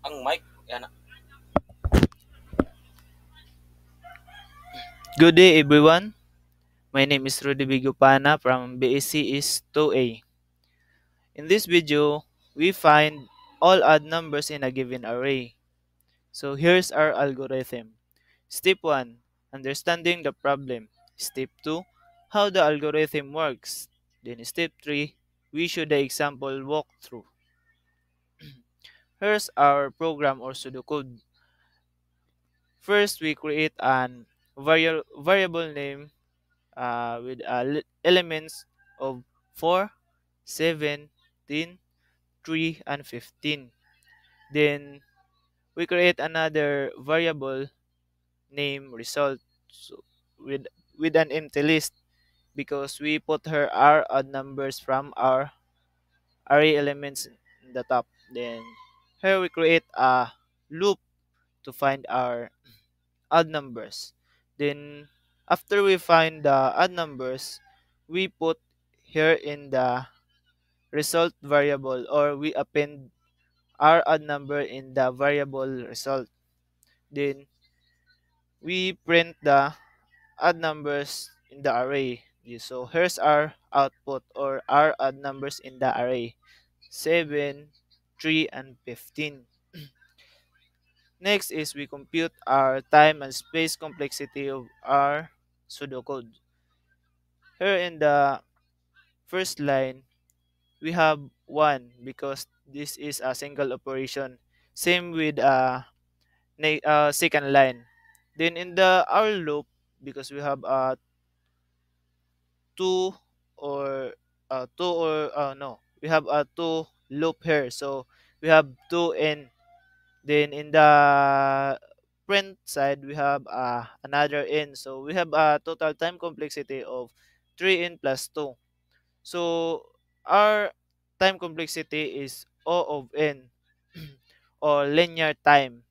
Ang mic, yan. Good day, everyone. My name is Rudy Bigupana from BSc is 2A. In this video, we find all odd numbers in a given array. So here's our algorithm. Step 1, understanding the problem. Step 2, how the algorithm works. Then step 3, we show the example walkthrough. Here's our program or pseudocode. First, we create an variable name with elements of 4, 17, 3, and 15. Then we create another variable name result, so with an empty list because we put her our odd numbers from our array elements in the top. Then here we create a loop to find our odd numbers. Then after we find the odd numbers, we put here in the result variable, or we append our odd number in the variable result. Then we print the odd numbers in the array. So here's our output or our odd numbers in the array: 7, 3, and 15. Next is we compute our time and space complexity of our pseudocode. Here in the first line, we have 1 because this is a single operation. Same with second line. Then in the our loop, because we have 2 or no, we have a 2 loop here. So we have 2n. Then in the print side, we have another n. So we have a total time complexity of 3n plus 2. So our time complexity is O of n or linear time.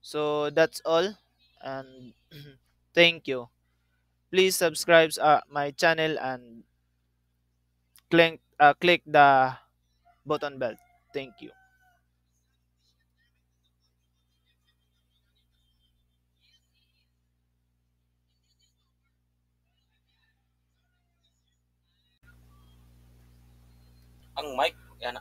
So that's all, and thank you. Please subscribe my channel and click the button bell. Thank you. Ang mic, yan.